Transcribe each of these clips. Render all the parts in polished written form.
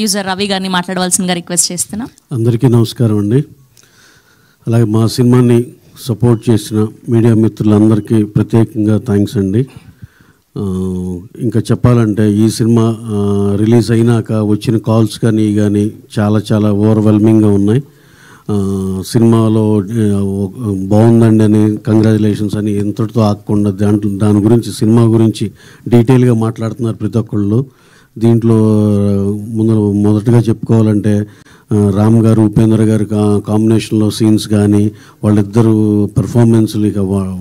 Producer Ravi గారిని మాట్లాడవలసిందిగా request చేస్తున్నాం. అందరికీ నమస్కారం అండి. అలాగే మా సినిమాని సపోర్ట్ చేసిన మీడియా మిత్రులందరికీ ప్రత్యేకంగా థ్యాంక్స్ అండి. ఇంకా చెప్పాలంటే ఈ సినిమా రిలీజ్ అయినాక వచ్చిన కాల్స్ కానీ చాలా ఓవర్వెల్మింగ్గా ఉన్నాయి. సినిమాలో బాగుందండి అని కంగ్రాచులేషన్స్ అని ఎంతటితో ఆగకుండా దాని గురించి సినిమా గురించి డీటెయిల్గా మాట్లాడుతున్నారు ప్రతి ఒక్కళ్ళు. దీంట్లో మొదటగా చెప్పుకోవాలంటే రామ్ గారు ఉపేంద్ర గారు కాంబినేషన్లో సీన్స్ కానీ వాళ్ళిద్దరు పర్ఫార్మెన్స్లు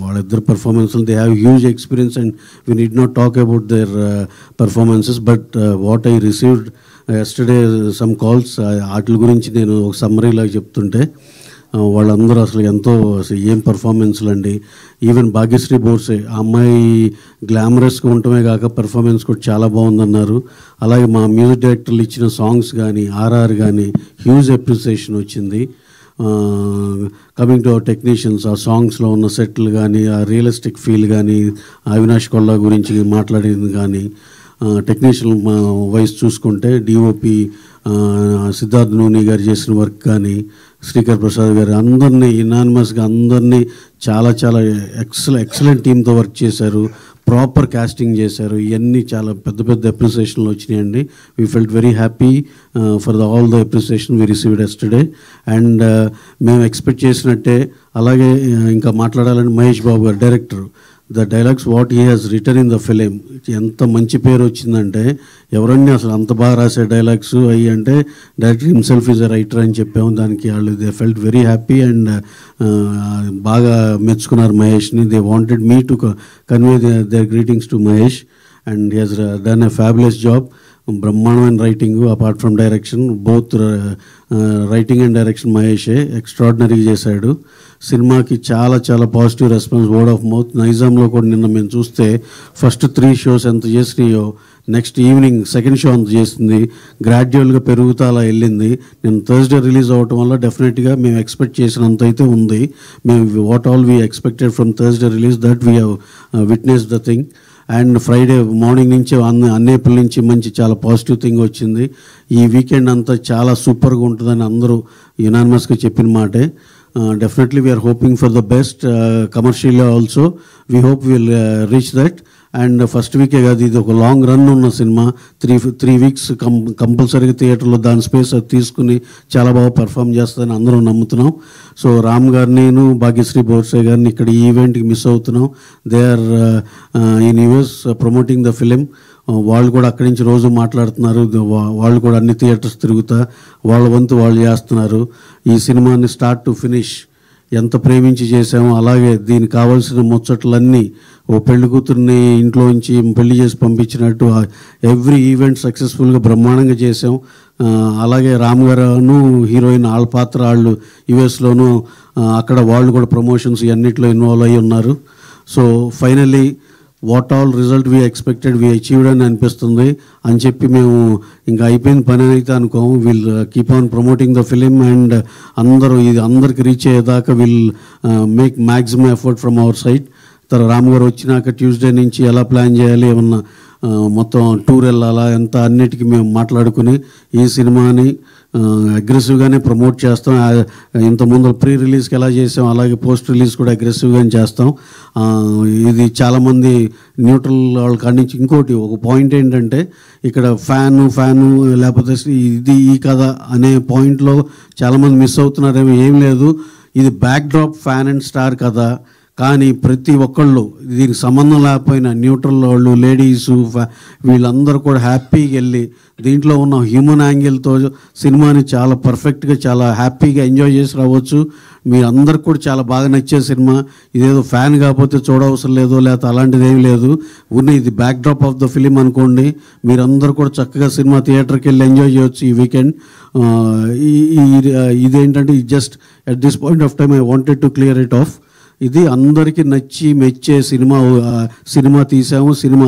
వాళ్ళిద్దరు పర్ఫార్మెన్స్లు they have huge experience and we need not talk about their performances. But what I received yesterday some calls వాటి గురించి నేను ఒక సమ్మరీలాగా చెప్తుంటే వాళ్ళందరూ అసలు ఏం పర్ఫార్మెన్స్లు అండి. ఈవెన్ భాగ్యశ్రీ బోర్సే ఆ అమ్మాయి గ్లామరస్గా ఉండటమే కాక పర్ఫార్మెన్స్ కూడా చాలా బాగుందన్నారు. అలాగే మా మ్యూజిక్ డైరెక్టర్లు ఇచ్చిన సాంగ్స్ కానీ ఆర్ఆర్ కానీ హ్యూజ్ అప్రిసియేషన్ వచ్చింది. కమింగ్ టు అవర్ టెక్నీషియన్స్, ఆ సాంగ్స్లో ఉన్న సెట్లు కానీ ఆ రియలిస్టిక్ ఫీల్ కానీ అవినాష్ కొల్లా గురించి మాట్లాడేది కానీ టెక్నీషియన్ వైస్ చూసుకుంటే డిఓపి సిద్ధార్థ్ నూని గారు చేసిన వర్క్ కానీ శ్రీకర్ ప్రసాద్ గారు అందరినీ యునానిమస్గా అందరినీ చాలా ఎక్సలెంట్ టీంతో వర్క్ చేశారు. ప్రాపర్ కాస్టింగ్ చేశారు. ఇవన్నీ చాలా పెద్ద అప్రిసియేషన్లు వచ్చినాయండి. We felt very happy for all the appreciation we received yesterday. And మేము ఎక్స్పెక్ట్ చేసినట్టే అలాగే ఇంకా మాట్లాడాలని మహేష్ బాబు గారు director the dialogues what he has return in the film ఎంత మంచి పేరు వచ్చిందంటే ఎవరన్నీ అసలు అంత బాగా రాసే డైలాగ్స్ అయ్యి అంటే director himself is a writer అని చెప్పాము. దానికి వాళ్ళు they felt very happy and బాగా మెచ్చుకున్నారు మహేష్ని. They wanted me to convey their greetings to Mahesh and he has done a fabulous job. బ్రహ్మాండమైన writing apart from direction, both writing and direction మహేషే ఎక్స్ట్రాడినరీగా చేశాడు. సినిమాకి చాలా positive response, word of mouth. నైజాంలో కూడా నిన్న మేము చూస్తే ఫస్ట్ 3 షోస్ ఎంత చేసినాయో నెక్స్ట్ ఈవినింగ్ సెకండ్ షో అంత చేసింది. గ్రాడ్యువల్గా పెరుగుతూ అలా వెళ్ళింది. నేను థర్స్డే రిలీజ్ అవ్వటం వల్ల డెఫినెట్గా మేము ఎక్స్పెక్ట్ చేసినంత అయితే ఉంది. మేము what all we expected from Thursday release that we have witness the thing. And Friday morning నుంచి అన్నేపుల నుంచి మంచి చాలా పాజిటివ్ థింగ్ వచ్చింది. ఈ వీకెండ్ అంతా చాలా సూపర్గా ఉంటుందని అందరూ యునానిమస్గా చెప్పిన మాటే. Definitely we are hoping for the best commercially also. We hope we will reach that. And first week కాదు, ఇది ఒక లాంగ్ రన్ ఉన్న సినిమా. 3 weeks కంపల్సరీగా థియేటర్లో దాని స్పేస్ అది తీసుకుని చాలా బాగా పర్ఫామ్ చేస్తుందని అందరూ నమ్ముతున్నాం. సో రామ్ గారిని భాగ్యశ్రీ బోర్సే గారిని ఇక్కడ ఈ ఈవెంట్కి మిస్ అవుతున్నాం. They are in US promoting the film. వాళ్ళు కూడా అక్కడి నుంచి రోజు మాట్లాడుతున్నారు. వాళ్ళు కూడా అన్ని థియేటర్స్ తిరుగుతా వాళ్ళ వంతు వాళ్ళు చేస్తున్నారు. ఈ సినిమాని స్టార్ట్ టు ఫినిష్ ఎంత ప్రేమించి చేసామో అలాగే దీనికి కావాల్సిన ముచ్చట్లన్నీ ఓ పెళ్లి కూతుర్ని ఇంట్లోంచి పెళ్లి చేసి పంపించినట్టు ఎవ్రీ ఈవెంట్ సక్సెస్ఫుల్గా బ్రహ్మాండంగా చేసాం. అలాగే రామ్ గారును హీరోయిన్ వాళ్ళ పాత్ర వాళ్ళు యుఎస్లోనూ అక్కడ వాళ్ళు కూడా ప్రమోషన్స్ అన్నిట్లో ఇన్వాల్వ్ అయ్యి ఉన్నారు. So finally what all result we expected we achieved అని అనిపిస్తుంది అని చెప్పి మేము ఇంకా అయిపోయిన పని అయితే అనుకోము. Will keep on promoting the film and అందరికి రీచ్ అయ్యేదాకా will make maximum effort from our side. Ram గారు వచ్చినాక ట్యూస్డే నుంచి ఎలా ప్లాన్ చేయాలి, ఏమన్నా మొత్తం టూర్ వెళ్ళాలా ఎంత అన్నిటికీ మేము మాట్లాడుకుని ఈ సినిమాని అగ్రెసివ్గానే ప్రమోట్ చేస్తాం. ఇంతకుముందు ప్రీ రిలీజ్కి ఎలా చేసాం అలాగే పోస్ట్ రిలీజ్ కూడా అగ్రెసివ్గానే చేస్తాం. ఇది చాలామంది న్యూట్రల్ వాళ్ళ కాడి నుంచి ఇంకోటి ఒక పాయింట్ ఏంటంటే ఇక్కడ ఫ్యాను లేకపోతే ఇది ఈ కథ అనే పాయింట్లో చాలామంది మిస్ అవుతున్నారేమో. ఏం లేదు, ఇది back drop fan and star కథ. కానీ ప్రతి ఒక్కళ్ళు దీనికి సంబంధం లేకపోయినా న్యూట్రల్ వాళ్ళు లేడీసు వీళ్ళందరూ కూడా హ్యాపీగా వెళ్ళి దీంట్లో ఉన్న హ్యూమన్ యాంగిల్తో సినిమాని చాలా పర్ఫెక్ట్గా చాలా హ్యాపీగా ఎంజాయ్ చేసి రావచ్చు. మీరందరికి కూడా చాలా బాగా నచ్చే సినిమా. ఇదేదో ఫ్యాన్ కాకపోతే చూడవసరం లేదు లేకపోతే అలాంటిది ఏమి లేదు. ఇది back drop of the film అనుకోండి. మీరందరూ కూడా చక్కగా సినిమా థియేటర్కి వెళ్ళి ఎంజాయ్ చేయవచ్చు ఈ వీకెండ్. ఇదేంటంటే just at this point of time I wanted to clear it of. ఇది అందరికీ నచ్చి మెచ్చే సినిమా తీసాము. సినిమా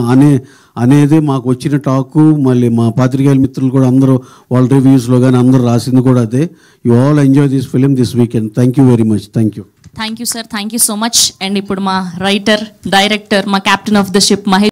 అనేదే మాకు వచ్చిన టాకు. మళ్ళీ మా పాత్రికేయుల మిత్రులు కూడా అందరూ వాళ్ళ రివ్యూస్లో కానీ అందరూ రాసింది కూడా అదే. You all enjoy this film this weekend. Thank you very much. Thank you sir. Thank you so much. And ఇప్పుడు మా రైటర్ డైరెక్టర్ మా captain of the ship Mahesh